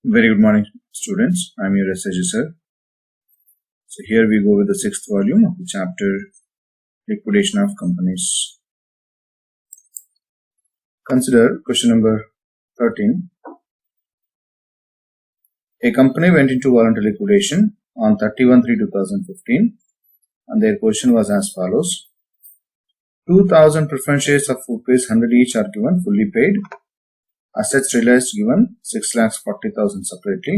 Very good morning, students. I'm your SHG sir. So here we go with the 6th volume of the chapter Liquidation of Companies. Consider question number 13. A company went into voluntary liquidation on 31/3/2015 and their question was as follows. 2,000 preference shares of rupees 100 each are given fully paid. Assets realized given 6,40,000 separately.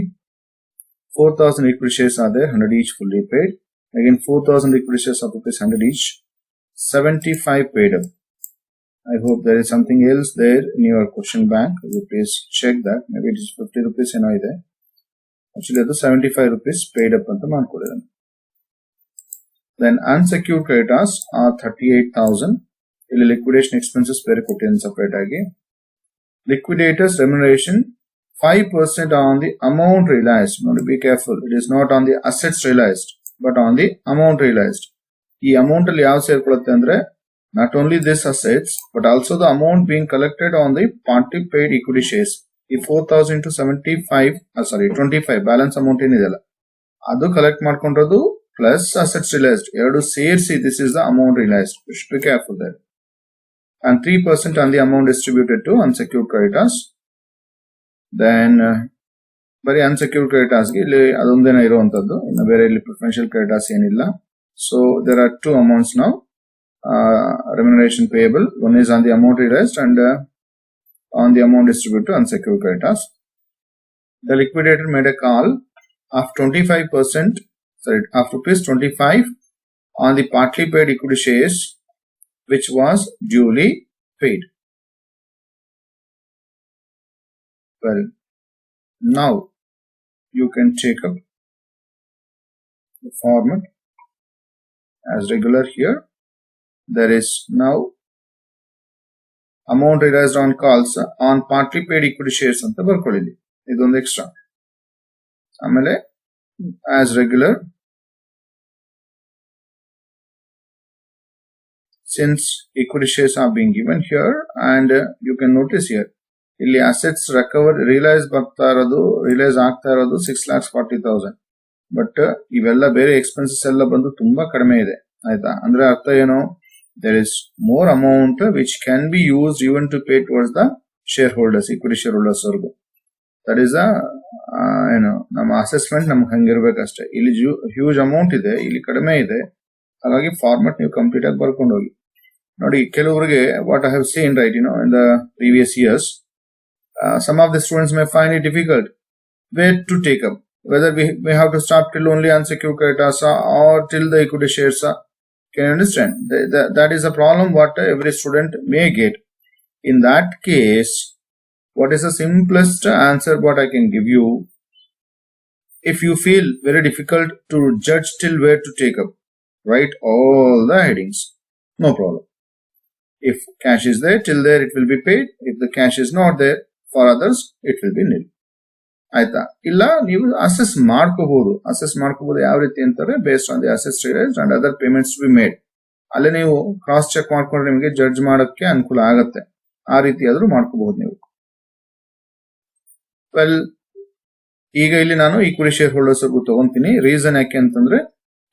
4,000 equity shares are there, 100 each fully paid. Again 4,000 equity shares of rupees 100 each, 75 paid up. I hope there is something else there in your question bank. You please check that. Maybe it is 50 rupees and there. Actually that's 75 rupees paid up. Then unsecured creditors are 38,000. Liquidation expenses per separate again. Liquidators remuneration 5% on the amount realized. Now to be careful, it is not on the assets realized, but on the amount realized. The amount not only this assets, but also the amount being collected on the party paid equity shares. The 4,000 to 25 balance amount in idella. Adu collect ಮಾಡ್ಕೊಂಡ್ರದು plus assets realized. ಎರಡು ಸೇರಿಸಿ this is the amount realized. You should be careful there. And 3% on the amount distributed to unsecured creditors. Then very unsecured creditors ಇಲ್ಲಿ ಅದೊಂದೇನ ಇರುವಂತದ್ದು, ಇನ್ನು ಬೇರೆ ಇಲ್ಲಿ preferential creditors ಏನಿಲ್ಲ. So there are two amounts now. Remuneration payable, one is on the amount realized and on the amount distributed to unsecured creditors. The liquidator made a call of 25%, of rupees 25 on the partly paid equity shares which was duly paid. Well, now you can take up the format as regular here. There is now amount realized on calls on partly paid equity shares anta barkolili. Idondu extra. Amele as regular, since equity shares are being given here, and you can notice here ಇಲ್ಲಿ assets recovered realize ಬರ್ತಾ ಇರೋದು realise ಆಗ್ತಾ ಇರೋದು 6,40,000. But ಇವೆಲ್ಲ ಬೇರೆ expenses ಎಲ್ಲ ಬಂದು ತುಂಬಾ ಕಡಿಮೆ ಇದೆ. ಆಯ್ತಾ? ಅಂದ್ರೆ ಅರ್ಥ ಏನು? there is more amount which can be used even to pay towards the shareholders, equity shareholders ವರ್ಗು. that is a ನಮ್ಮ ಅಸೆಸ್ಮೆಂಟ್ ನಮ್ಗೆ ಹಂಗಿರ್ಬೇಕಷ್ಟೇ. ಇಲ್ಲಿ ಹ್ಯೂಜ್ ಅಮೌಂಟ್ ಇದೆ, ಇಲ್ಲಿ ಕಡಿಮೆ ಇದೆ. ಹಾಗಾಗಿ ಫಾರ್ಮೆಟ್ ನೀವು ಕಂಪ್ಲೀಟ್ ಆಗಿ ಬರ್ಕೊಂಡು ಹೋಗಿ ನೋಡಿ. ಕೆಲವರಿಗೆ what I have seen right in the previous years, some of the students may find it difficult where to take up, whether we have to stop till only unsecured creditors or till the equity shares. Can you understand? That is a problem what every student may get. In that case, what is the simplest answer what I can give you? If you feel very difficult to judge till where to take up, write all the headings. No problem. If cash is there, till there it will be paid. If the cash is not there, for others it will be nil. ಆಯ್ತಾ? ಇಲ್ಲ ನೀವು assess ಮಾಡ್ಕೋಬಹುದು ಯಾವ ರೀತಿ ಅಂತಾರೆ, based on the ಅಸೆಸ್ realised and other payments to be made. ಅಲ್ಲೇ ನೀವು ಕ್ರಾಸ್ ಚೆಕ್ ಮಾಡ್ಕೊಂಡ್ರೆ ನಿಮಗೆ ಜಡ್ಜ್ ಮಾಡೋಕ್ಕೆ ಅನುಕೂಲ ಆಗತ್ತೆ. ಆ ರೀತಿ ಆದ್ರೂ ಮಾಡ್ಕೋಬಹುದು ನೀವು. ವೆಲ್, ಈಗ ಇಲ್ಲಿ ನಾನು ಈಕ್ವಿಟಿ ಶೇರ್ ಹೋಲ್ಡರ್ಸ್ ತಗೊಂತೀನಿ. ರೀಸನ್ ಯಾಕೆ ಅಂತಂದ್ರೆ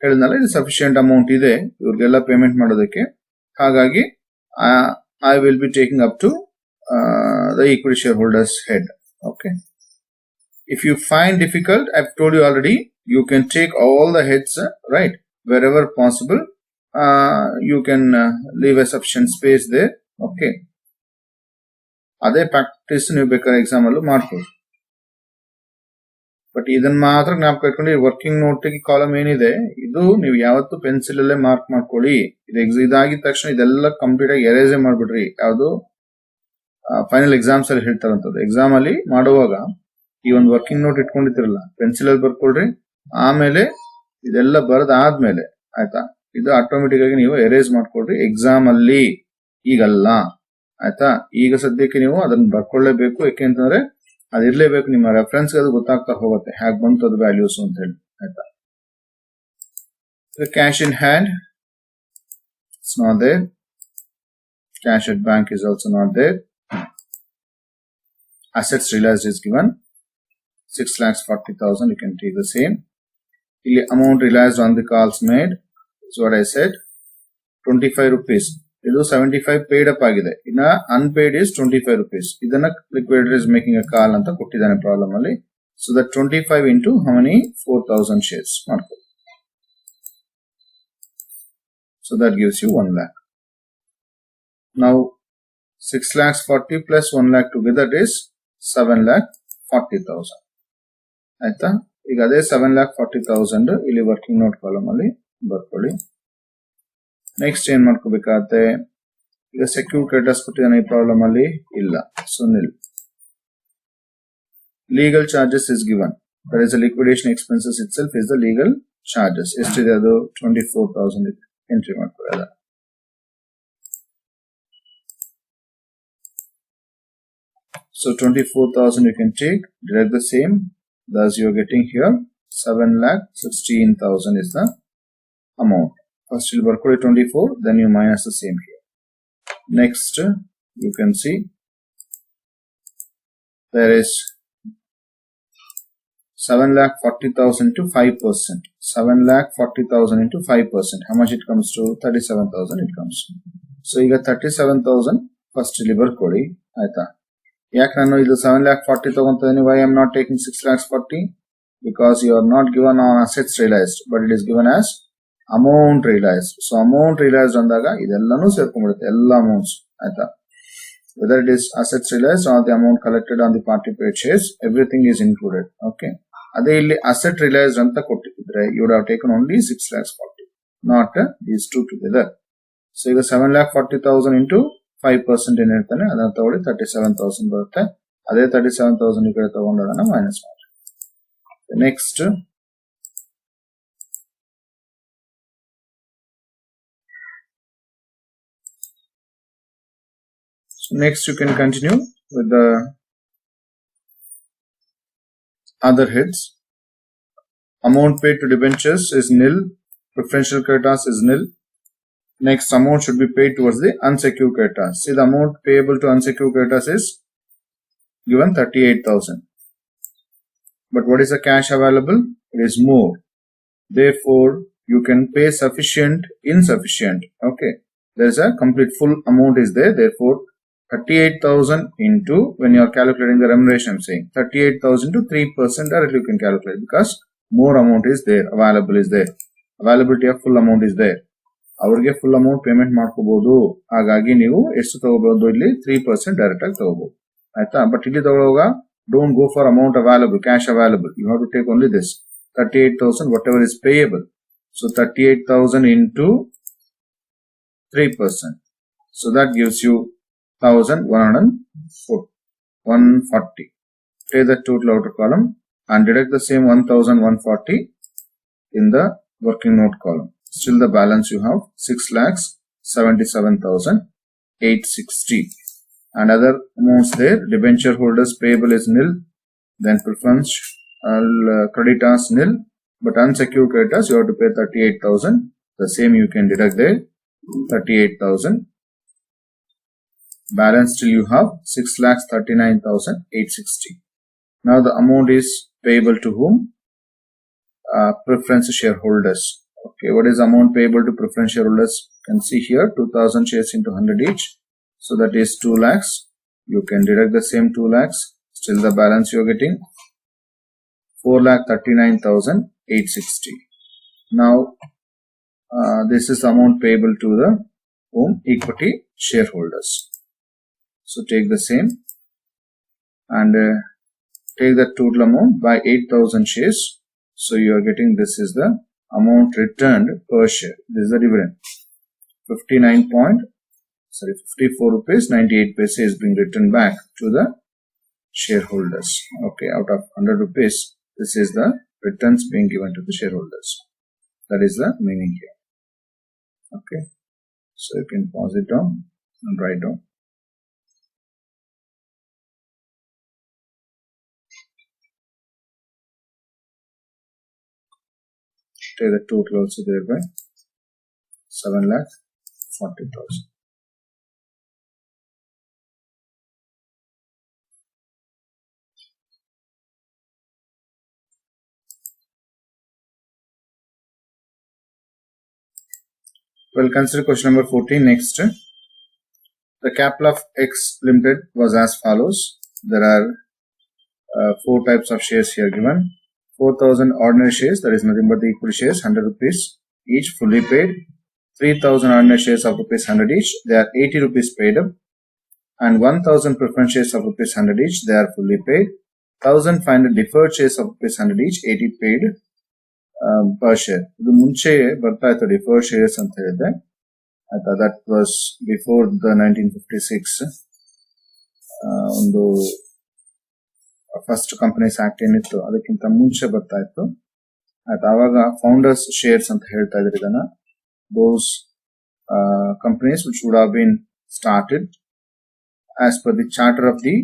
ಹೇಳಿದ್ನಲ್ಲ, ಇದು ಸಫಿಶಿಯಂಟ್ ಅಮೌಂಟ್ ಇದೆ ಇವ್ರಿಗೆಲ್ಲ ಪೇಮೆಂಟ್ ಮಾಡೋದಕ್ಕೆ. ಹಾಗಾಗಿ I will be taking up to the equity shareholders head. Okay. If you find difficult, I've told you already, you can take all the heads, right, wherever possible. You can leave a sufficient space there. Okay. ಅದೇ practice ನೀವು ಬೇಕಾದ್ರೆ exam ಅಲ್ಲೂ ಮಾಡ್ಬೋದು. But ಇದನ್ನ ಮಾತ್ರ ಜ್ಞಾಪಕ ಇಟ್ಕೊಂಡು working note column ಏನಿದೆ ಇದು ನೀವು ಯಾವತ್ತು ಪೆನ್ಸಿಲ್ ಅಲ್ಲೇ ಮಾರ್ಕ್ ಮಾಡ್ಕೊಳ್ಳಿ. ಇದಾಗಿದ ತಕ್ಷಣ ಇದೆಲ್ಲ ಕಂಪ್ಲೀಟ್ ಆಗಿ ಎರೇಸೇ ಮಾಡ್ಬಿಡ್ರಿ. ಯಾವುದು ಫೈನಲ್ ಎಕ್ಸಾಮ್ಸ್ ಅಲ್ಲಿ ಹೇಳ್ತಾರಂತದ್ದು. ಎಕ್ಸಾಮ್ ಅಲ್ಲಿ ಮಾಡುವಾಗ ಈ ಒಂದು ವರ್ಕಿಂಗ್ ನೋಟ್ ಇಟ್ಕೊಂಡಿರ್ತಿರಲ್ಲ, ಪೆನ್ಸಿಲ್ ಅಲ್ಲಿ ಬರ್ಕೊಳ್ರಿ. ಆಮೇಲೆ ಇದೆಲ್ಲ ಬರದಾದ್ಮೇಲೆ ಆಯ್ತಾ, ಇದು ಆಟೋಮೆಟಿಕ್ ಆಗಿ ನೀವು ಎರೇಸ್ ಮಾಡ್ಕೊಳ್ರಿ ಎಕ್ಸಾಮ್ ಅಲ್ಲಿ. ಈಗಲ್ಲ, ಆಯ್ತಾ? ಈಗ ಸದ್ಯಕ್ಕೆ ನೀವು ಅದನ್ನ ಬರ್ಕೊಳ್ಳೇಬೇಕು. ಯಾಕೆ ಅಂತಂದ್ರೆ ಅದಿರ್ಲೇಬೇಕು, ನಿಮ್ಮ ರೆಫರೆನ್ಸ್ ಅದು ಗೊತ್ತಾಗ್ತಾ ಹೋಗುತ್ತೆ ಹೇಗೆ ಬಂತು ಅದು ವ್ಯಾಲ್ಯೂಸ್ ಅಂತ ಹೇಳಿ. ಆಯ್ತಾ? Cash in hand, it's not there. Cash at bank is also not there. Assets realized is given. 6,40,000. You can take the same. The amount realized on the calls made is what I said, 25 rupees. Idu 75 paid up agide. Inna unpaid is 25 rupees. Idanna liquidator is making a call anta kottidane problem alli. So that 25 into how many? 4,000 shares. So that gives you 1 lakh. Now 6 lakhs 40 plus 1 lakh together is 7 lakh 40,000. Aita? ಈಗ ಅದೇ 7,40,000 ಇಲ್ಲಿ working note column ಅಲ್ಲಿ ಬರ್ಕೊಳ್ಳಿ. Next ಏನ್ ಮಾಡ್ಕೋಬೇಕಾಗತ್ತೆ, ಈಗ secure creditors ಕೊಟ್ಟಿದ್ದಾನೆ ಈ ಪ್ರಾಬ್ಲಮ್ ಅಲ್ಲಿ ಇಲ್ಲ, so nil. Legal charges is given, that is liquidation expenses itself is the legal charges. ಎಷ್ಟಿದೆ ಅದು? 24,000 ಇದೆ. ಎಂಟ್ರಿ ಮಾಡ್ಕೊಳ್ಳೋದ. So 24,000 you can take, deduct the same. Thus you are getting here 7,16,000 is the amount. First you work with 24, then you minus the same here. Next you can see there is 7,40,000 to 5%. 7,40,000 into 5%. How much it comes to? 37,000 it comes. So you got 37,000 first deliver kodi. Aita. ಯಾಕೆ ನಾನು ಇದು 7,40,000 ತಗೊಂತಿದ್ದೀನಿ? why I am not taking 6,40,000? because you are not given on assets realized, but it is given as amount realized. So amount realized ಅಂದಾಗ ಇದೆಲ್ಲನೂ ಸೇರ್ಕೊಂಡ್ಬಿಡುತ್ತೆ, ಎಲ್ಲ amounts. ಆಯ್ತಾ? whether it is assets realized or the amount collected on the party paid shares, everything is included. Okay, ಅದೇ ಇಲ್ಲಿ asset realized ಅಂತ ಕೊಟ್ಟಿದ್ರೆ you would have taken only 6,40,000, not these two together. So ಈಗ 7,40,000 into 5% ಏನ್ ಹೇಳ್ತಾನೆ ಅದನ್ನ ತಗೊಳ್ಳಿ, 37,000 ಬರುತ್ತೆ. ಅದೇ 37,000 ಈ ಕಡೆ ತಗೊಂಡೋಣ, ಮೈನಸ್ ಮಾಡಿ. Next you can continue with the other heads. Amount paid to debentures is nil, preferential creditors is nil. Next, amount should be paid towards the unsecured creditors. See, the amount payable to unsecured creditors is given 38,000. But what is the cash available? It is more. Therefore, you can pay sufficient, insufficient. Okay, there is a complete full amount is there. Therefore, 38,000 into, when you are calculating the remuneration, I am saying 38,000 to 3% directly you can calculate, because more amount is there, available is there, availability of full amount is there. ಅವ್ರಿಗೆ full amount payment ಮಾಡ್ಕೋಬಹುದು. ಹಾಗಾಗಿ ನೀವು ಎಷ್ಟು ತಗೋಬಹುದು? ಇಲ್ಲಿ 3% direct ಆಗಿ ತಗೋಬಹುದು. ಆಯ್ತಾ? ಬಟ್ ಇಲ್ಲಿ ತಗೊಳ್ಳುವಾಗ don't go for amount available, cash available. You have to take only this 38,000 whatever is payable. So 38,000 into 3%. So that gives you 1,140. Take the total outer column and deduct the same 1,140 in the working note column. Still the balance you have 6,77,860. And other amounts there, debenture holders payable is nil, then preference creditors nil, but unsecured creditors you have to pay 38,000. The same you can deduct there, 38,000. Balance till you have 6,39,860. Now the amount is payable to whom? Preference shareholders. Okay, what is amount payable to preference shareholders? You can see here 2,000 shares into 100 each. So that is 2 lakhs. You can deduct the same 2 lakhs. Still the balance you are getting 4,39,860. Now this is the amount payable to the whom? Equity shareholders. So take the same and take the total amount by 8,000 shares. So you are getting, this is the amount returned per share. This is the dividend. 54 rupees 98 paise is being returned back to the shareholders. Okay, out of 100 rupees, this is the returns being given to the shareholders. That is the meaning here. Okay, so you can pause it down and write down. Take the total also thereby 7,40,000. We'll consider question number 14 next. The capital of X Limited was as follows. There are 4 types of shares here given. 4,000 ordinary shares, that is nothing but the equity shares, 100 rupees each, fully paid. 3,000 ordinary shares of rupees 100 each, they are 80 rupees paid up. And 1,000 preference shares of rupees 100 each, they are fully paid. 1,500 deferred shares of rupees 100 each, 80 paid per share. ಇದು ಮುಂಚೆ ಬರ್ತಾ ಇತ್ತು deferred shares ಅಂತ ಹೇಳಿದ್ರೆ ಆಯ್ತಾ. That was before the 1956 ಒಂದು first companies act ಏನಿತ್ತು ಅದಕ್ಕಿಂತ ಮುಂಚೆ ಬರ್ತಾ ಇತ್ತು ಆಯ್ತಾ. ಅವಾಗ ಫೌಂಡರ್ಸ್ ಶೇರ್ಸ್ ಅಂತ ಹೇಳ್ತಾ ಇದ್ರು ಇದನ್ನ. Those companies which would have been started as per the charter of the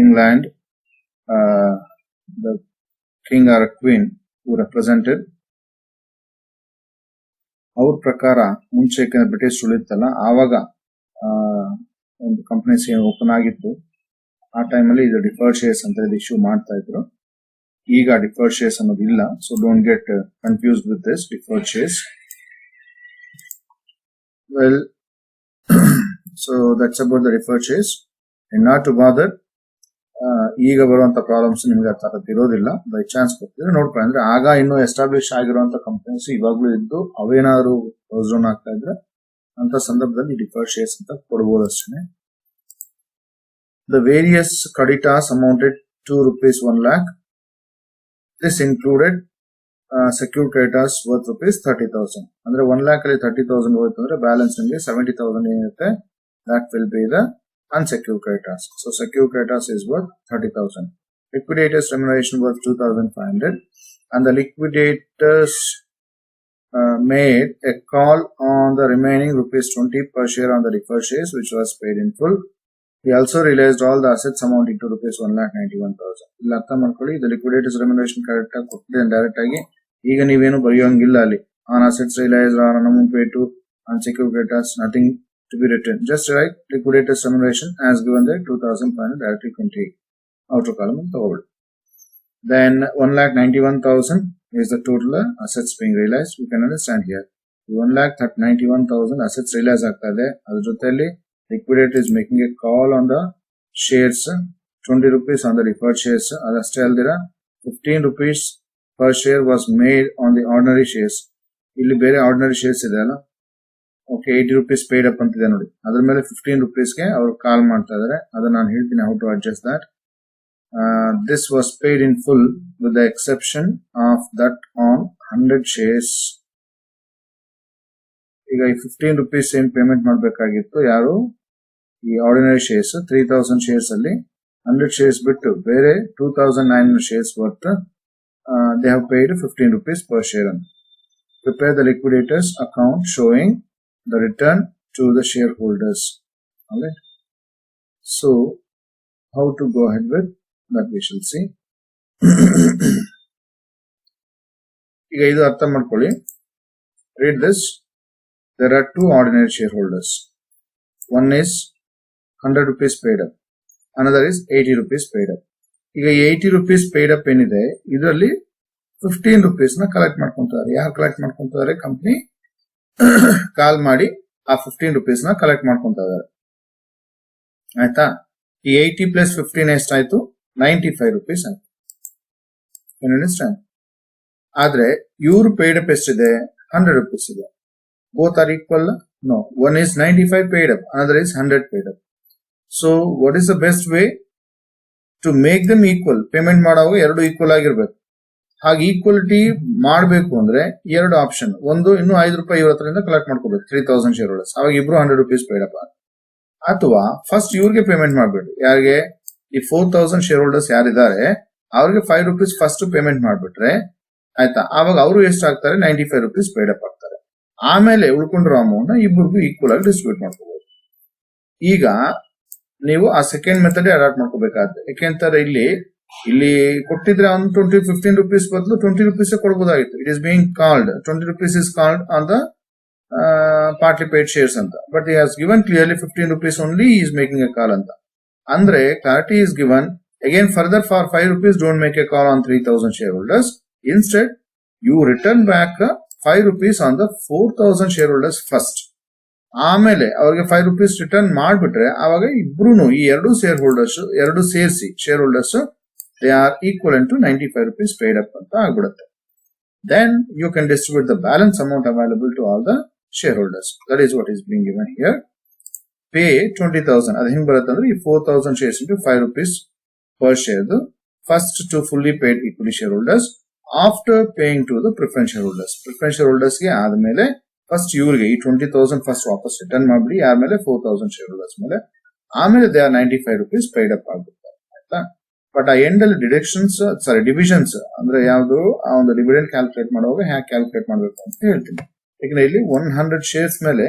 England, the king or queen who represented. ಅವ್ರ ಪ್ರಕಾರ ಮುಂಚೆ ಬ್ರಿಟಿಷ್ ಉಳಿತಲ್ಲ ಆವಾಗ ಒಂದು ಕಂಪನೀಸ್ ಏನು ಓಪನ್ ಆಗಿತ್ತು ಆ ಟೈಮಲ್ಲಿ ಇದು ಡಿಫರ್ಡ್ ಶೇರ್ಸ್ ಅಂತ ಇಶ್ಯೂ ಮಾಡ್ತಾ ಇದ್ರು. ಈಗ ಡಿಫರ್ಡ್ ಶೇರ್ಸ್ ಅನ್ನೋದು ಇಲ್ಲ. So don't get confused with this deferred shares. Well, so that's about the deferred shares and not to bother. ಈಗ ಬರುವಂತ ಪ್ರಾಬ್ಲಮ್ಸ್ ನಿಮ್ಗೆ ಅರ್ಥ ಇರೋದಿಲ್ಲ. ಬೈ ಚಾನ್ಸ್ ಬರ್ತಿದ್ರೆ ನೋಡ್ಕೊಳ್ಳಿ. ಅಂದ್ರೆ ಆಗ ಇನ್ನೂ ಎಸ್ಟಾಬ್ಲಿಷ್ ಆಗಿರುವಂತ ಕಂಪನೀಸ್ ಇವಾಗ್ಲೂ ಇದ್ದು ಅವೇನಾದ್ರು ಕ್ಲೋಸ್ ಡೌನ್ ಆಗ್ತಾ ಇದ್ರೆ ಅಂತ ಸಂದರ್ಭದಲ್ಲಿ ಡಿಫರ್ಡ್ ಶೇರ್ಸ್ ಅಂತ ಕೊಡಬಹುದು ಅಷ್ಟೇ. The various creditas amounted to rupees 1 lakh. This included secured creditors worth rupees 30,000. ಅಂದ್ರೆ 1 lakh ಅಲ್ಲಿ 30,000 ಹೋಯ್ತು ಅಂದ್ರೆ ಬ್ಯಾಲೆನ್ಸ್ ನಿಮಗೆ 70,000 ಏನಿರುತ್ತೆ. That will be the unsecured creditors. So secured creditors is worth 30,000. Liquidators remuneration worth 2,500, and the liquidators made a call on the remaining rupees 20 per share on the deferred shares, which was paid in full. He also realized all the assets amounting to rupees 1,91,000. ಇಲ್ಲಿ ಅರ್ಥ ಮಾಡ್ಕೊಳ್ಳಿ. ಇದು liquidators remuneration correct ಆಗಿ ಕೊಟ್ಟಿದೆ direct ಆಗಿ. ಈಗ ನೀವೇನು ಬರೆಯೋಂಗಿಲ್ಲ ಅಲ್ಲಿ. On assets realized or on amount paid to unsecured creditors, nothing to be written. Just write liquidators remuneration as given there, 2,500 directly can outer column and forward. Then 1,91,000 is the total assets being realized. You can understand here 1,91,000 assets realized ಆಗ್ತಾ ಇದೆ. ಅದರ ಜೊತೆಯಲ್ಲಿ liquidator is making a call on the shares, 20 rupees on the deferred shares. ಅದಷ್ಟೇ ಅಲ್ದಿರ 15 rupees per share was made on the ordinary shares. ಇಲ್ಲಿ ಬೇರೆ ordinary shares ಇದೆ ಅಲ್ಲ. Okay, 80 rupees paid up ಅಂತಿದೆ ನೋಡಿ. ಅದ್ರ ಮೇಲೆ 15 rupeesಗೆ ಅವರು ಕಾಲ್ ಮಾಡ್ತಾ ಇದಾರೆ. ಅದನ್ನ ನಾನು ಹೇಳ್ತೀನಿ how to adjust that. This was paid in full with the exception of that on 100 shares. ಈಗ ಈ 15 rupees ಏನ್ ಪೇಮೆಂಟ್ ಮಾಡಬೇಕಾಗಿತ್ತು ಯಾರು ಈ ಆರ್ಡಿನರಿ ಶೇರ್ಸ್ 3,000 ಶೇರ್ಸ್ ಅಲ್ಲಿ 100 ಶೇರ್ಸ್ ಬಿಟ್ಟು ಬೇರೆ 2,900 shares worth they have paid 15 rupees per share. Prepare the liquidators account showing the return to the shareholders. Alright. So, how to go ahead with that we shall see. ಈಗ ಇದು ಅರ್ಥ ಮಾಡ್ಕೊಳ್ಳಿ. Read this. There are 2 ordinary shareholders. One is 100 rupees paid up. Another is 80 rupees paid up. ಈಗ 80 rupees paid up ಏನಿದೆ ಇದರಲ್ಲಿ 15 rupees ನ collect ಮಾಡ್ಕೊಂತಾರೆ. ಯಾರು ಕಲೆಕ್ಟ್ ಮಾಡ್ಕೊಂತಾರೆ? ಕಂಪ್ನಿ ಕಾಲ್ ಮಾಡಿ ಆ 15 rupees ನ ಕಲೆಕ್ಟ್ ಮಾಡ್ಕೊಂತ ಇದಾರೆ. ಆಯ್ತಾ. ಈ 80 ಪ್ಲಸ್ 15 ಎಷ್ಟಾಯ್ತು? 95 rupees ಆಯ್ತು. ಅಂಡರ್ಸ್ಟ್ಯಾಂಡ್? ಆದ್ರೆ ಇವ್ರು ಪೇಡ್ ಅಪ್ ಎಷ್ಟಿದೆ? 100 rupees ಇದೆ. Both are equal? No. One is 95 paid up, another is 100 paid up. So what is the best way to make them equal? Payment ಮಾಡುವಾಗ ಎರಡು ಈಕ್ವಲ್ ಆಗಿರ್ಬೇಕು. ಹಾಗೆ ಈಕ್ವಾಲಿಟಿ ಮಾಡಬೇಕು ಅಂದ್ರೆ 2 ಆಪ್ಷನ್. ಒಂದು, ಇನ್ನು 5 ರೂಪಾಯಿ ಇವ್ರ ಹತ್ರದಿಂದ ಕಲೆಕ್ಟ್ ಮಾಡ್ಕೋಬೇಕು 3,000 ಶೇರ್ ಹೋಲ್ಡರ್ಸ್. ಅವಾಗ ಇಬ್ರು 100 rupees ಪೇಡ್ ಅಪ್. ಅಥವಾ ಫಸ್ಟ್ ಇವ್ರಿಗೆ ಪೇಮೆಂಟ್ ಮಾಡ್ಬಿಟ್ಟು ಯಾರಿಗೆ ಈ 4,000 ಶೇರ್ ಹೋಲ್ಡರ್ಸ್ ಯಾರಿದ್ದಾರೆ ಅವ್ರಿಗೆ 5 rupees ಫಸ್ಟ್ ಪೇಮೆಂಟ್ ಮಾಡ್ಬಿಟ್ರೆ ಆಯ್ತಾ. ಆವಾಗ ಅವರು ಎಷ್ಟಾಗ್ತಾರೆ? 95 rupees ಪೇಡ್ ಅಪ್ ಆಗ್ತಾರೆ. ಆಮೇಲೆ ಉಳ್ಕೊಂಡಿರೋ ಅಮೌಂಟ್ ಇಬ್ಬರಿಗೂ ಈಕ್ವಲ್ ಆಗಿ ಡಿಸ್ಟ್ರಿಬ್ಯೂಟ್ ಮಾಡ್ಕೋಬಹುದು. ಈಗ ನೀವು ಆ ಸೆಕೆಂಡ್ ಮೆಥಡ್ ಅಡಾಪ್ಟ್ ಮಾಡ್ಕೋಬೇಕಾಗುತ್ತೆ. ಯಾಕೆಂತಾರೆ ಇಲ್ಲಿ ಕೊಟ್ಟಿದ್ರೆ ಒಂದು 15 rupees ಬದಲು 20 rupees ಕೊಡಬಹುದಾಗಿತ್ತು. It is being called 20 rupees is called on the partly paid shares ಅಂತ. But he has given clearly 15 rupees only is making a call ಅಂತ. ಅಂದ್ರೆ clarity is given. Again further for 5 rupees don't make a call on 3,000 share holders. Instead you return back 5 rupees on the 4,000 shareholders first. ಆಮೇಲೆ ಅವ್ರಿಗೆ 5 rupees return ಮಾಡ್ಬಿಟ್ರೆ ಆವಾಗ ಇಬ್ರು ಈ ಎರಡು ಸೇರಿಸಿ shareholders they are equal to 95 rupees paid up ಅಂತ ಆಗ್ಬಿಡುತ್ತೆ. Then you can distribute the balance amount available to all the shareholders. That is what is being given here. Pay 20,000. ಅದು ಹೆಂಗ್ ಬರುತ್ತೆ ಅಂದ್ರೆ ಈ 4,000 shares into 5 rupees per share. First to fully paid equity shareholders after paying to the preference shareholders. Preference shareholders ಗೆ ಆದ್ಮೇಲೆ first ಇವ್ರಿಗೆ ಈ 20,000 first ವಾಪಸ್ ರಿಟರ್ನ್ ಮಾಡ್ಬಿಡಿ, ಆಮೇಲೆ 4,000 shareholders ಮೇಲೆ ಆಮೇಲೆ they are 95 rupees paid up ಆಗುತ್ತೆ ಆಯ್ತಾ. ಬಟ್ ಆ ಎಂಡ್ ಅಲ್ಲಿ ಡಿವಿಷನ್ಸ್ ಅಂದ್ರೆ ಯಾವ್ದು ಆ ಒಂದು ಡಿವಿಡೆಂಡ್ ಕ್ಯಾಲ್ಕುಲೇಟ್ ಮಾಡುವಾಗ ಹ್ಯಾಕ್ ಕ್ಯಾಲ್ಕುಲೇಟ್ ಮಾಡಬೇಕು ಅಂತ ಹೇಳ್ತೀನಿ. ಯಾಕಂದ್ರೆ ಇಲ್ಲಿ 100 shares ಮೇಲೆ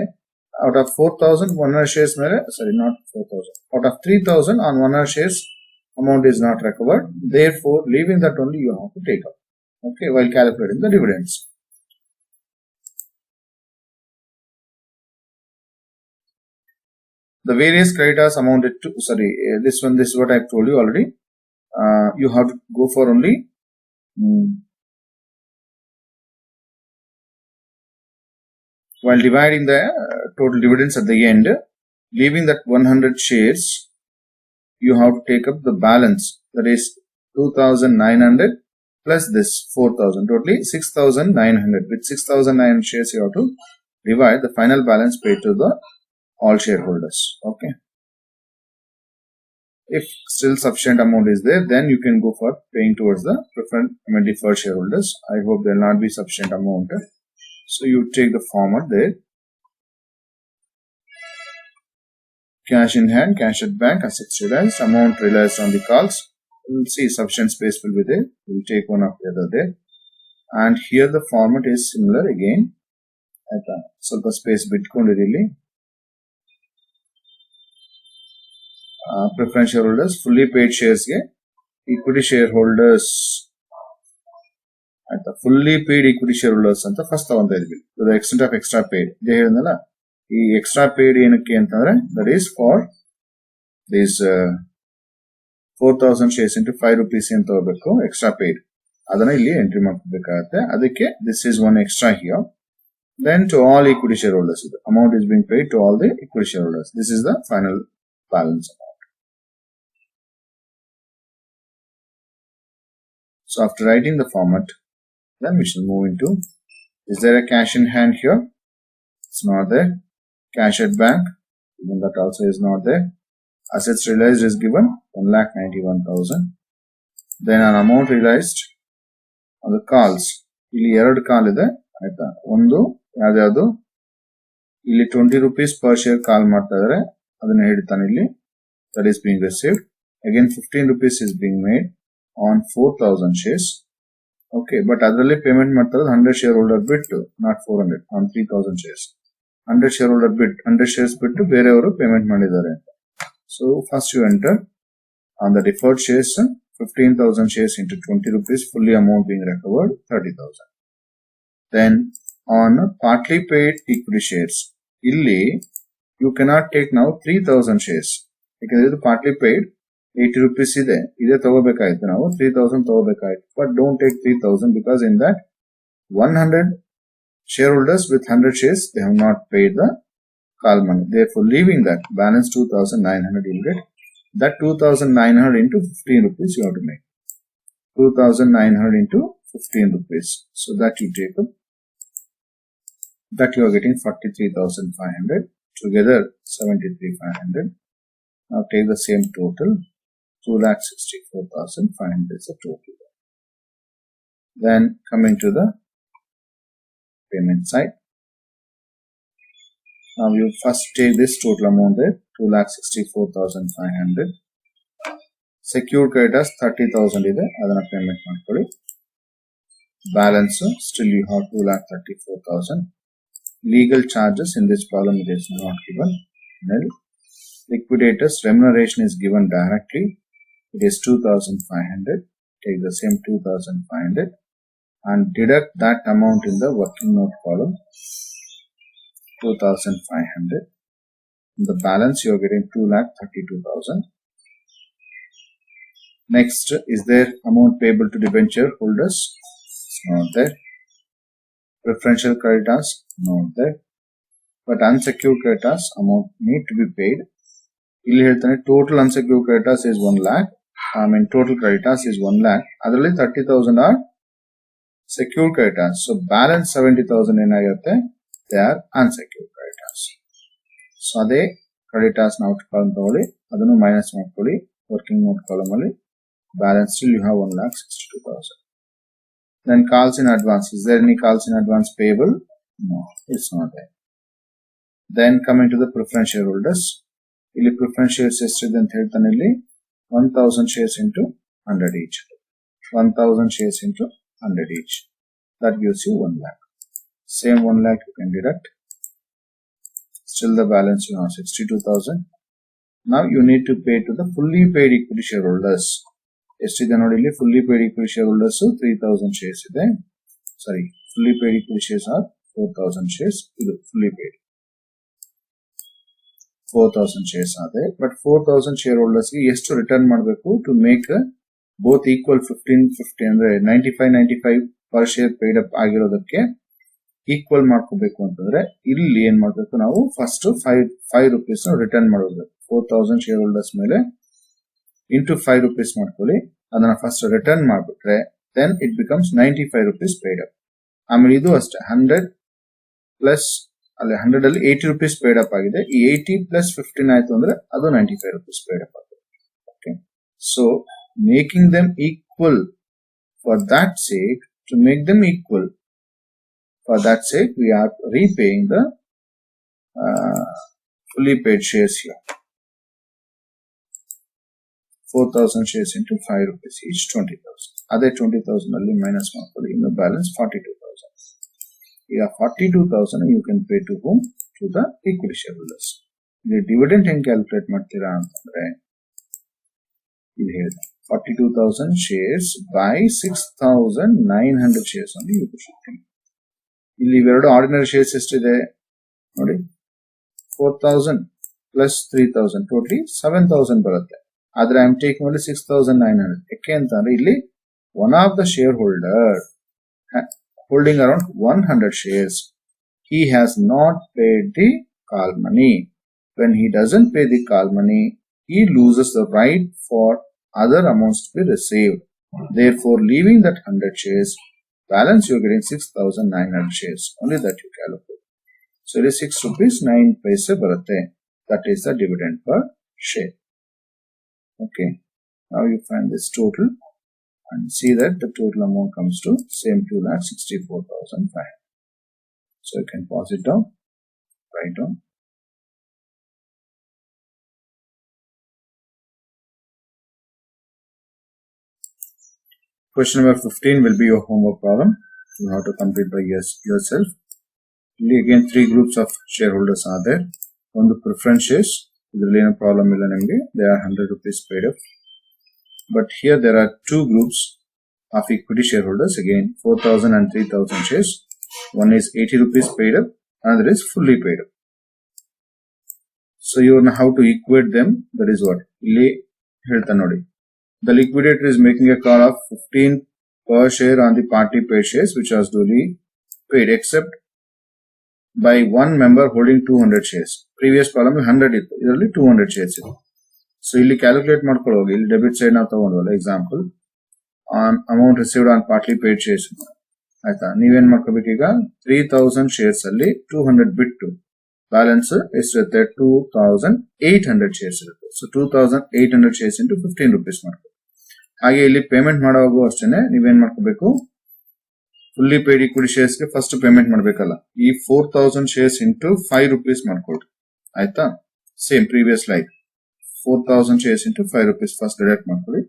out of 4,000 100 shares ಮೇಲೆ not 4,000 out of 3,000 on 100 shares amount is not recovered, therefore leaving that only you have to take up, okay, while calculating the dividends. The various creditors amounted to this is what I have told you already. You have to go for only while dividing the total dividends at the end, leaving that 100 shares, you have to take up the balance, that is 2,900 plus this 4,000, totally 6,900. With 6,900 shares you have to divide the final balance paid to the all shareholders. Okay, if still sufficient amount is there, then you can go for paying towards the deferred shareholders. I hope there will not be sufficient amount, so you take the format there: cash in hand, cash at bank, assets realized, amount realized on the calls. We'll see sufficient space will be there. We'll take one after the other there. And here the format is similar again. ಸ್ವಲ್ಪ space ಬಿಟ್ಕೊಂಡಿರಲಿ. Preference shareholders, fully paid shares ಗೆ equity shareholders ಆಯ್ತಾ, fully paid equity shareholders ಅಂತ first ತಗೊಂತ ಇದ್ವಿ. to the extent of extra paid ಇದೆ ಹೇಳಿದ್ನಲ್ಲ, ಈ extra paid ಏನಕ್ಕೆ ಅಂತಂದ್ರೆ that is for this 4,000 shares into 5 rupees ಅಂತ ತಗೋಬೇಕು ಎಕ್ಸ್ಟ್ರಾ ಪೇಡ್, ಅದನ್ನ ಇಲ್ಲಿ ಎಂಟ್ರಿ ಮಾಡ್ಕೋಬೇಕಾಗತ್ತೆ. ಅದಕ್ಕೆ this is one extra here. Then to all equity shareholders, the amount is being paid to all the equity shareholders. This is the final balance amount. So after writing the format, then we shall move into, is there a cash in hand here? It's not there. Cash at bank, even that also is not there. Assets realized is given 1,91,000. Then an amount realized on the calls, ಇಲ್ಲಿ ಎರಡು ಕಾಲ್ ಇದೆ ಆಯ್ತಾ. ಒಂದು ಯಾವ್ದು ಇಲ್ಲಿ 20 rupees per share ಕಾಲ್ ಮಾಡ್ತಾ ಇದಾರೆ, ಅದನ್ನ ಹೇಳ್ತಾನೆ ಇಲ್ಲಿ, that is being received. Again 15 rupees is being made on 4,000 shares. Okay, but ಅದರಲ್ಲಿ ಪೇಮೆಂಟ್ ಮಾಡ್ತಾ ಇರೋದು 100 shareholder ಬಿಟ್ಟು, not 400 on 3,000 shares. 100 shareholder ಬಿಟ್ಟು 100 shares ಬಿಟ್ಟು ಬೇರೆಯವರು ಪೇಮೆಂಟ್ ಮಾಡಿದ್ದಾರೆ. So first you enter on the deferred shares 15,000 shares into 20 rupees, fully amount being recovered 30,000. Then on partly paid equity shares, illi you cannot take now 3,000 shares because it is partly paid 80 rupees ide ತಗೋಬೇಕಾಯ್ತು, ನಾವು 3,000 ತಗೋಬೇಕಾಯ್ತು. But don't take 3,000 because in that 100 shareholders with 100 shares, they have not paid the call money. Therefore leaving that balance 2,900 you'll get. That 2,900 into 15 rupees you have to make. 2,900 into 15 rupees. So that you take up. That you are getting 43,500. Together 73,500. Now take the same total. 2,64,500 is the total. Then coming to the payment side. Now you first take this total amount there, 2,64,500. Secured creditors 30,000 ಇದೆ, ಅದನ್ನ payment ಮಾಡ್ಕೊಳ್ಳಿ. Balance still you have 2,34,000. Legal charges in this column it is not given. Nil. Liquidators remuneration is given directly. It is 2,500. Take the same 2,500 and deduct that amount in the working note column. 2,500. In the balance you are getting 2,32,000. Next, is there amount payable to debenture holders? It's not there. Preferential creditors, no that. But unsecured creditors amount need to be paid. ಇಲ್ಲಿ ಹೇಳ್ತಾನೆ total unsecured creditors is 1 lakh. Total creditors is 1 lakh. ಅದರಲ್ಲಿ 30,000 are secured creditors. So balance 70,000 ಏನಾಗಿರುತ್ತೆ? They are unsecured creditors. So ಅದೇ creditors ನಾವು ತಗೊಳ್ಳಿ, ಅದನ್ನು minus ಮಾಡ್ಕೊಳ್ಳಿ working note column ಅಲ್ಲಿ. Balance still you have 1,62,000. Then calls in advance. Is there any calls in advance payable? No, it's not there. Then coming to the preference shareholders. ಇಲ್ಲಿ preference shares ಎಷ್ಟಿದೆ ಅಂತ ಹೇಳ್ತಾನೆ ಇಲ್ಲಿ 1,000 shares into 100 each. 1,000 shares into 100 each. That gives you 1 lakh. Same 1 lakh you can deduct. Still the balance you have 62,000. Now you need to pay to the fully paid equity shareholders. ಎಷ್ಟಿದೆ ನೋಡಿ ಇಲ್ಲಿ fully paid equity shareholders 3,000 shares ಇದೆ. Sorry, fully paid equity shares are 4,000 shares. ಇದು fully paid 4,000 shares are but 4,000 shareholders ಗೆ ಎಷ್ಟು return ಮಾಡಬೇಕು to make both equal 15-50 ಅಂದ್ರೆ 95 per share paid up ಆಗಿರೋದಕ್ಕೆ ಈಕ್ವಲ್ ಮಾಡ್ಕೋಬೇಕು ಅಂತಂದ್ರೆ ಇಲ್ಲಿ ಏನ್ ಮಾಡಬೇಕು ನಾವು ಫಸ್ಟ್ 5 rupees ರಿಟರ್ನ್ ಮಾಡೋದು. 4,000 ಶೇರ್ ಹೋಲ್ಡರ್ಸ್ ಮೇಲೆ ಇಂಟು 5 rupees ಮಾಡ್ಕೊಳ್ಳಿ. ಅದನ್ನ ಫಸ್ಟ್ ರಿಟರ್ನ್ ಮಾಡ್ಬಿಟ್ರೆ then it becomes 95 rupees paid up. ಆಮೇಲೆ ಇದು ಅಷ್ಟೇ 100 ಪ್ಲಸ್ ಅಲ್ಲಿ 100 ಅಲ್ಲಿ 80 rupees ಪೇಡ್ ಅಪ್ ಆಗಿದೆ. ಈ 80 ಪ್ಲಸ್ 15 ಆಯ್ತು ಅಂದ್ರೆ ಅದು 95 rupees ಪೇಡ್ ಅಪ್ ಆಗಿದೆ. Okay, so making them equal for that sake, to make them equal for that sake we are repaying the fully paid shares here. 4,000 shares into 5 rupees each, 20,000. Other 20,000 only minus ಮಾಡ್ಕೊಳ್ಳಿ, in the balance 42,000. Yeah, 42,000 you can pay to whom? To the equity shareholders. The dividend ಹೆಂಗೆ calculate ಮಾಡ್ತೀರಾ ಅಂತಂದ್ರೆ ಇಲ್ಲಿ ಹೇಳಿದೆ 42,000 shares by 6,900 shares only you should think. ಇಲ್ಲಿ ಇವೆರಡು ordinary shares ಎಷ್ಟಿದೆ ನೋಡಿ, 4,000 ಪ್ಲಸ್ 3,000 ಟೋಟಲಿ 7,000 ಬರುತ್ತೆ. ಆದ್ರೆ ಐ ಆಮ್ ಟೇಕಿಂಗ್ ಓನ್ಲಿ 6,900. ಯಾಕೆ ಅಂತಂದ್ರೆ ಇಲ್ಲಿ one of the share holder holding around 100 shares, he has not paid the call money. When he doesn't pay the call money, he loses the right for other amounts to be received. Therefore, leaving that 100 shares, balance you're getting 6,900 shares. Only that you calculate. So it is 6 rupees 9 paise baratte. That is the dividend per share. Okay. Now you find this total and see that the total amount comes to same 2,64,500. So you can pause it down, write down. Question number 15 will be your homework problem. You have to complete by yourself. Again, 3 groups of shareholders are there. On the preference shares, there is no problem. They are 100 rupees paid up. But here there are 2 groups of equity shareholders. Again, 4,000 and 3,000 shares. One is 80 rupees paid up, another is fully paid up. So you know how to equate them. That is what the liquidator is making a call of 15 per share on the party paid shares which was duly paid, except by one member holding 200 shares. Previous column 100 ಇತ್ತು, ಇದರಲ್ಲಿ 200 shares ಇದೆ. So ಇಲ್ಲಿ calculate ಮಾಡ್ಕೊಳ್ಳೋ ಹೋಗಿ ಇಲ್ಲಿ debit side ನಾವು ತಗೊಂಡ್ವಲ್ಲ, example on amount received on partly paid shares ಆಯ್ತಾ. ನೀವೇನ್ ಮಾಡ್ಕೋಬೇಕು, ಈಗ 3,000 ಶೇರ್ಸ್ ಅಲ್ಲಿ 200 ಬಿಟ್ಟು ಬ್ಯಾಲೆನ್ಸ್ ಎಷ್ಟಿರುತ್ತೆ 2,800 ಶೇರ್ಸ್ ಇರುತ್ತೆ. ಸೊ 2,800 ಶೇರ್ಸ್ ಇಂಟು 15 rupees ಮಾಡ್ಕೊ. ಹಾಗೆ ಇಲ್ಲಿ ಪೇಮೆಂಟ್ ಮಾಡೋವಾಗೂ ಅಷ್ಟೇನೆ ನೀವೇನ್ ಮಾಡ್ಕೋಬೇಕು, ಫುಲ್ಲಿ ಪೇಡ್ ಈಕ್ವಿಟಿ ಶೇರ್ಸ್ ಗೆ ಫಸ್ಟ್ ಪೇಮೆಂಟ್ ಮಾಡ್ಬೇಕಲ್ಲ, ಈ 4,000 ಶೇರ್ಸ್ ಇಂಟು 5 rupees ಮಾಡ್ಕೊಳ್ರಿ ಆಯ್ತಾ. Same previous like 4,000 shares into 5 rupees first deduct ಮಾಡ್ಕೊಳ್ಳಿ.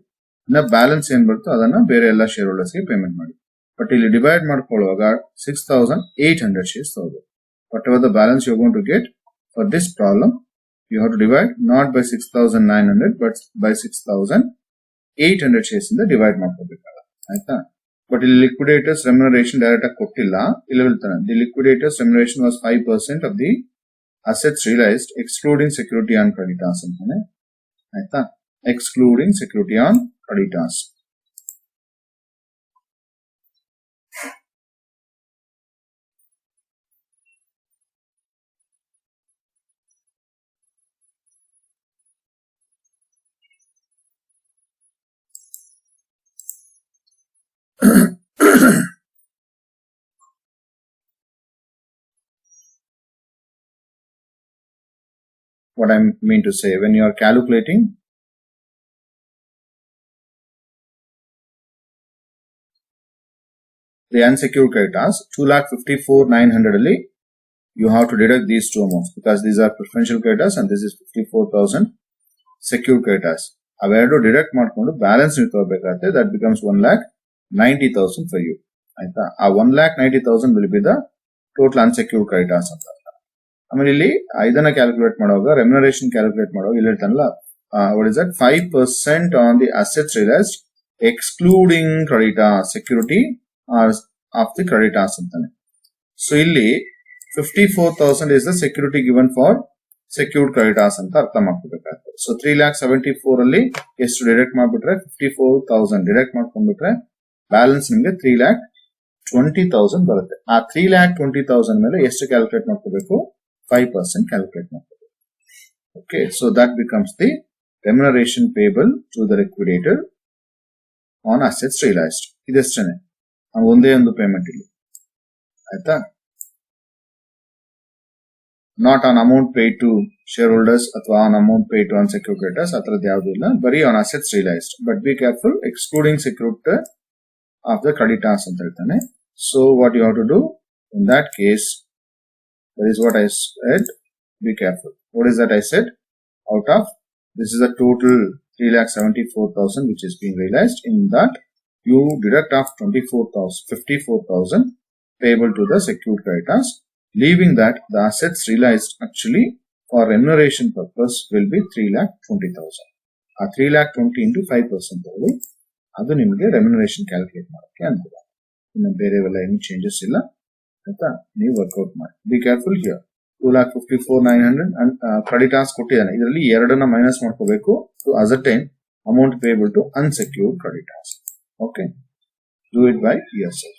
ಇನ್ನ ಬ್ಯಾಲೆನ್ಸ್ ಏನ್ ಬರುತ್ತೋ ಅದನ್ನ ಬೇರೆ ಎಲ್ಲ ಶೇರ್ ಹೋಲ್ಡರ್ಸ್ ಗೆ ಪೇಮೆಂಟ್ ಮಾಡಿ. ಬಟ್ ಇಲ್ಲಿ ಡಿವೈಡ್ ಮಾಡ್ಕೊಳ್ಳುವಾಗ 6,800 ಶೇರ್ಸ್ ತಗೋಬೇಕು. Whatever the balance you going to get for this problem, you have to divide not by 6,900 but by 6,800 shares ಇಂದ ಡಿವೈಡ್ ಮಾಡ್ಕೋಬೇಕಲ್ಲ ಆಯ್ತಾ. ಬಟ್ ಇಲ್ಲಿ ಲಿಕ್ವಿಡೇಟರ್ಸ್ ರೆಮ್ಯುನರೇಷನ್ ಡೈರೆಕ್ಟ್ ಆಗಿ ಕೊಟ್ಟಿಲ್ಲ. ಇಲ್ಲಿ ಹೇಳ್ತಾನೆ the liquidators remuneration was 5% of the assets realised excluding security on creditors ಅಂತಾನೆ ಆಯ್ತಾ, excluding security on creditors. what I mean to say. When you are calculating the unsecured creditors, 2,54,900 ಅಲ್ಲಿ you have to deduct these two amounts because these are preferential creditors and this is 54,000 secured creditors. ಅವೆರಡು deduct ಮಾಡ್ಕೊಂಡು balance ನೀವು ತಗೋಬೇಕಾಗುತ್ತೆ. That becomes 1,90,000 for you. ಆಯ್ತಾ? ಆ 1,90,000 will be the total unsecured creditors ಅಂತ. ಆಮೇಲೆ ಇಲ್ಲಿ ಇದನ್ನ ಕ್ಯಾಲ್ಕುಲೇಟ್ ಮಾಡುವಾಗ ರೆಮ್ಯುನರೇಷನ್ ಕ್ಯಾಲ್ಕುಲೇಟ್ ಮಾಡುವಾಗ ಇಲ್ಲಿ ಹೇಳ್ತಾನಲ್ಲ, what is that 5% on the assets realised excluding creditors security of the creditors ಅಂತಾನೆ. ಸೊ ಇಲ್ಲಿ 54,000 is the security given for secured creditors ಅಂತ ಅರ್ಥ ಮಾಡ್ಕೋಬೇಕಾಗುತ್ತೆ. ಸೊ 3,74,000 ಅಲ್ಲಿ ಎಷ್ಟು ಡಿಡಕ್ಟ್ ಮಾಡ್ಬಿಟ್ರೆ 54,000 ಡಿಡಕ್ಟ್ ಮಾಡ್ಕೊಂಡ್ಬಿಟ್ರೆ ಬ್ಯಾಲೆನ್ಸ್ ನಿಮಗೆ 3,20,000 ಬರುತ್ತೆ. ಆ 3,20,000 ಮೇಲೆ ಎಷ್ಟು ಕ್ಯಾಲ್ಕುಲೇಟ್ ಮಾಡ್ಕೋಬೇಕು? 5% ಕ್ಯಾಲ್ಕುಲೇಟ್ ಮಾಡ್ಕೋಬೇಕು. Okay, so that becomes the remuneration payable to the liquidator on assets realised. ಇದೆಷ್ಟೇನೆ, ಒಂದೇ ಒಂದು ಪೇಮೆಂಟ್ ಇಲ್ಲಿ. ಆಯ್ತಾ? Not on amount paid to shareholders ಅಥವಾ on amount paid to unsecured creditors ಅದ್ರದ್ದು ಯಾವ್ದು ಇಲ್ಲ, ಬರೀ on assets realised. But be careful, excluding secured of the creditors ಅಂತ ಹೇಳ್ತಾನೆ. So what you have to do in that case, that is what I said, be careful. What is that I said? Out of, this is the total 3,74,000 which is being realized. In that you deduct off 54,000 payable to the secured creditors, leaving that the assets realized actually for remuneration purpose will be 3,20,000. 3,20,000 into 5% ಅಲ್ಲಿ ಅದು ನಿಮಗೆ remuneration calculate ಮಾಡೋಕ್ಕೆ ಅನುಕೂಲ. ಇನ್ನು ಬೇರೆವೆಲ್ಲ ಏನು changes ಇಲ್ಲ ಆಯ್ತಾ, ನೀವು ವರ್ಕೌಟ್ ಮಾಡಿ. Be careful here. 2,54,900 and creditors ಕೊಟ್ಟಿದ್ದಾನೆ, ಇದರಲ್ಲಿ ಎರಡನ್ನ ಮೈನಸ್ ಮಾಡ್ಕೋಬೇಕು to ascertain amount payable to unsecured creditors. Okay, do it by yourself.